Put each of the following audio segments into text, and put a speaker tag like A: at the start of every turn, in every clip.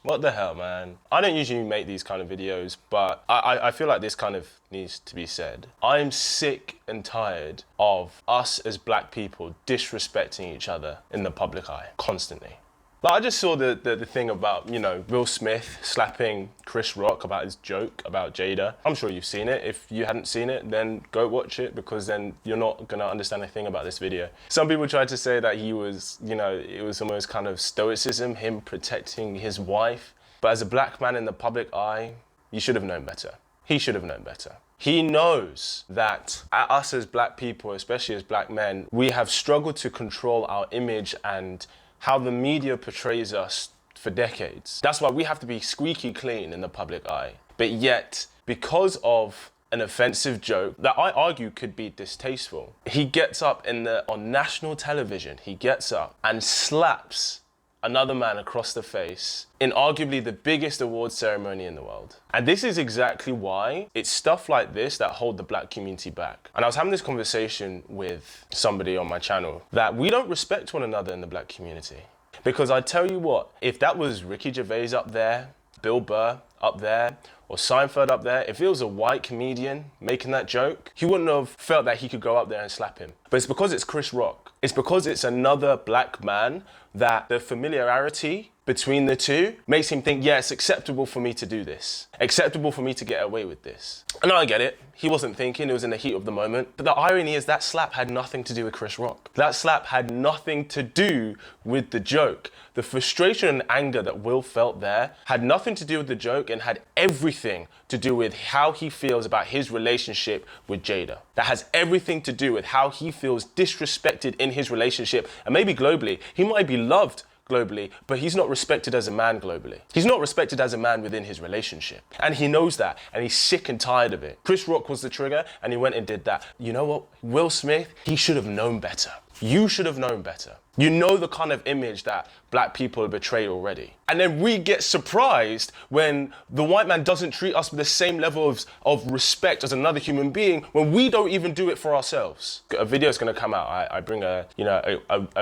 A: What the hell, man? I don't usually make these kind of videos, but I feel like this kind of needs to be said. I'm sick and tired of us as black people disrespecting each other in the public eye constantly. Like, I just saw the thing about, you know, Will Smith slapping Chris Rock about his joke about Jada. I'm sure you've seen it. If you hadn't seen it, then go watch it, because then you're not gonna understand a thing about this video. Some people tried to say that he was, you know, it was almost kind of stoicism, him protecting his wife. But as a black man in the public eye, you should have known better. He should have known better. He knows that us as black people, especially as black men, we have struggled to control our image and how the media portrays us for decades. That's why we have to be squeaky clean in the public eye. But yet, because of an offensive joke that I argue could be distasteful, he gets up on national television, he gets up and slaps another man across the face in arguably the biggest award ceremony in the world. And this is exactly why it's stuff like this that hold the black community back. And I was having this conversation with somebody on my channel that we don't respect one another in the black community. Because I tell you what, if that was Ricky Gervais up there, Bill Burr up there, or Seinfeld up there, if it was a white comedian making that joke, he wouldn't have felt that he could go up there and slap him. But it's because it's Chris Rock. It's because it's another black man that the familiarity between the two makes him think, yeah, it's acceptable for me to do this. Acceptable for me to get away with this. And I get it. He wasn't thinking, it was in the heat of the moment. But the irony is that slap had nothing to do with Chris Rock. That slap had nothing to do with the joke. The frustration and anger that Will felt there had nothing to do with the joke and had everything to do with how he feels about his relationship with Jada. That has everything to do with how he feels disrespected in his relationship, and maybe globally. He might be loved globally, but he's not respected as a man globally. He's not respected as a man within his relationship. And he knows that, and he's sick and tired of it. Chris Rock was the trigger, and he went and did that. You know what? Will Smith, he should have known better. You should have known better. You know the kind of image that black people betray already. And then we get surprised when the white man doesn't treat us with the same level of respect as another human being when we don't even do it for ourselves. A video is gonna come out. I bring a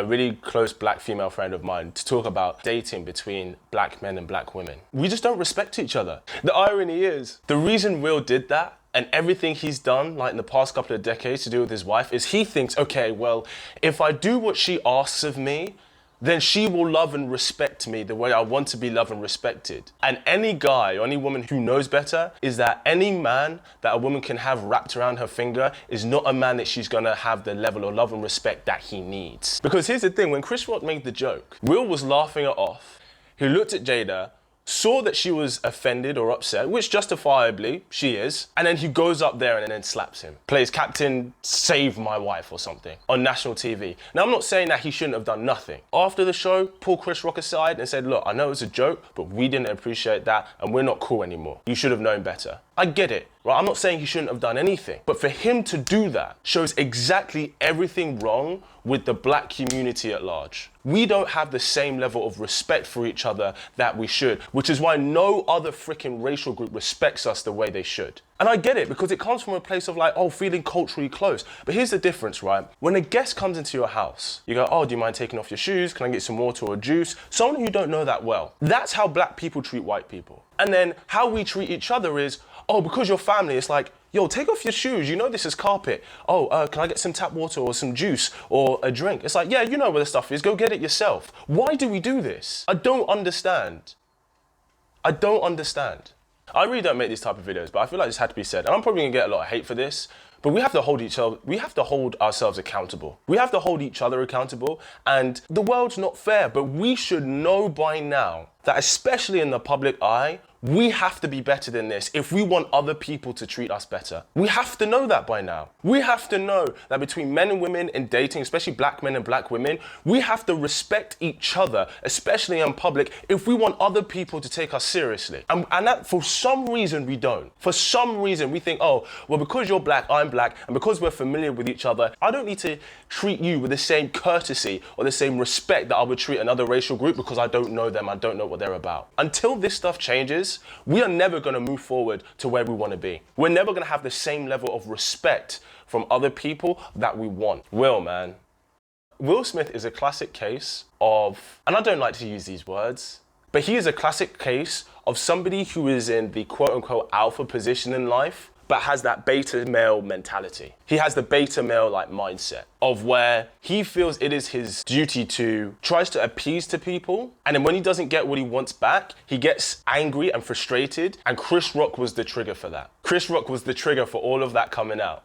A: really close black female friend of mine to talk about dating between black men and black women. We just don't respect each other. The irony is, the reason Will did that and everything he's done, like in the past couple of decades to do with his wife, is he thinks, okay, well, if I do what she asks of me, then she will love and respect me the way I want to be loved and respected. And any guy or any woman who knows better is that any man that a woman can have wrapped around her finger is not a man that she's gonna have the level of love and respect that he needs. Because here's the thing, when Chris Rock made the joke, Will was laughing it off. He looked at Jada, saw that she was offended or upset, which justifiably she is, and then he goes up there and then slaps him. Plays Captain Save My Wife or something on national TV. Now, I'm not saying that he shouldn't have done nothing. After the show, pulled Chris Rock aside and said, look, I know it's a joke, but we didn't appreciate that and we're not cool anymore. You should have known better. I get it, right? I'm not saying he shouldn't have done anything, but for him to do that shows exactly everything wrong with the black community at large. We don't have the same level of respect for each other that we should, which is why no other freaking racial group respects us the way they should. And I get it, because it comes from a place of like, oh, feeling culturally close. But here's the difference, right? When a guest comes into your house, you go, oh, do you mind taking off your shoes? Can I get some water or juice? Someone you don't know that well. That's how black people treat white people. And then how we treat each other is, oh, because you're family, it's like, yo, take off your shoes. You know this is carpet. Oh, can I get some tap water or some juice or a drink? It's like, yeah, you know where the stuff is. Go get it yourself. Why do we do this? I don't understand. I don't understand. I really don't make these type of videos, but I feel like this had to be said. And I'm probably gonna get a lot of hate for this, but we have to hold ourselves accountable. We have to hold each other accountable. And the world's not fair, but we should know by now that, especially in the public eye, we have to be better than this if we want other people to treat us better. We have to know that by now. We have to know that between men and women in dating, especially black men and black women, we have to respect each other, especially in public, if we want other people to take us seriously. And that, for some reason, we don't. For some reason, we think, oh, well, because you're black, I'm black, and because we're familiar with each other, I don't need to treat you with the same courtesy or the same respect that I would treat another racial group because I don't know them, I don't know what they're about. Until this stuff changes, we are never going to move forward to where we want to be. We're never going to have the same level of respect from other people that we want. Will, man. Will Smith is a classic case of, and I don't like to use these words, but he is a classic case of somebody who is in the quote unquote alpha position in life, but has that beta male mentality. He has the beta male like mindset of where he feels it is his duty to tries to appease to people. And then when he doesn't get what he wants back, he gets angry and frustrated. And Chris Rock was the trigger for that. Chris Rock was the trigger for all of that coming out.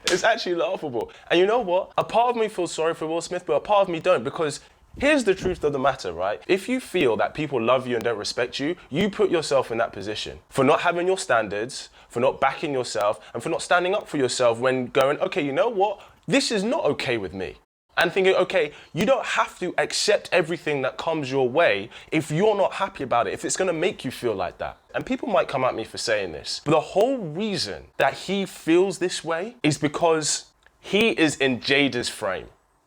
A: It's actually laughable. And you know what? A part of me feels sorry for Will Smith, but a part of me don't, because here's the truth of the matter, right? If you feel that people love you and don't respect you, you put yourself in that position for not having your standards, for not backing yourself, and for not standing up for yourself when going, okay, you know what? This is not okay with me. And thinking, okay, you don't have to accept everything that comes your way if you're not happy about it, if it's gonna make you feel like that. And people might come at me for saying this, but the whole reason that he feels this way is because he is in Jada's frame.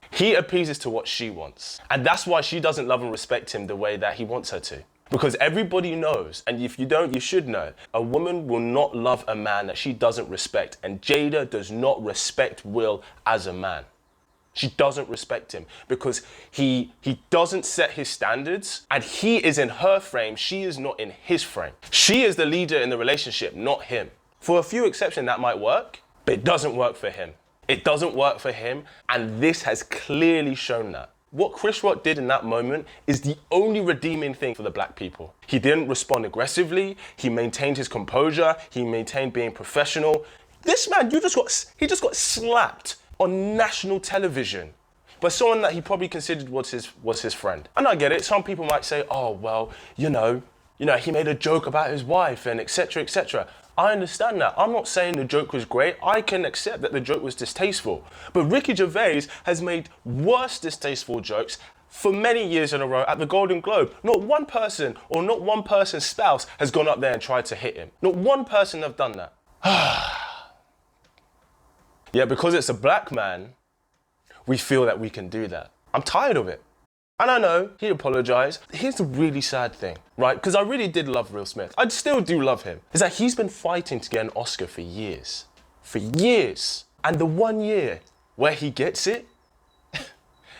A: He appeases to what she wants. And that's why she doesn't love and respect him the way that he wants her to. Because everybody knows, and if you don't, you should know, a woman will not love a man that she doesn't respect. And Jada does not respect Will as a man. She doesn't respect him because he doesn't set his standards, and he is in her frame, she is not in his frame. She is the leader in the relationship, not him. For a few exceptions that might work, but it doesn't work for him. It doesn't work for him, and this has clearly shown that. What Chris Rock did in that moment is the only redeeming thing for the black people. He didn't respond aggressively, he maintained his composure, he maintained being professional. This man, he just got slapped on national television by someone that he probably considered was his friend. And I get it, some people might say, oh, well, you know, he made a joke about his wife and etc., etc. I understand that. I'm not saying the joke was great. I can accept that the joke was distasteful. But Ricky Gervais has made worse distasteful jokes for many years in a row at the Golden Globe. Not one person or not one person's spouse has gone up there and tried to hit him. Not one person have done that. Yeah, because it's a black man, we feel that we can do that. I'm tired of it. And I know, he apologized. Here's the really sad thing, right? Because I really did love Will Smith. I still do love him. Is that he's been fighting to get an Oscar for years. For years. And the 1 year where he gets it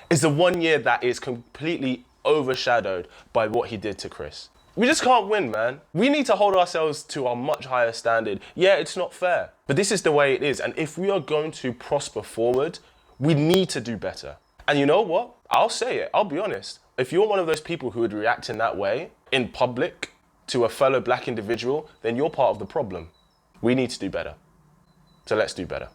A: is the 1 year that is completely overshadowed by what he did to Chris. We just can't win, man. We need to hold ourselves to a much higher standard. Yeah, it's not fair, but this is the way it is. And if we are going to prosper forward, we need to do better. And you know what? I'll say it, I'll be honest. If you're one of those people who would react in that way, in public, to a fellow black individual, then you're part of the problem. We need to do better. So let's do better.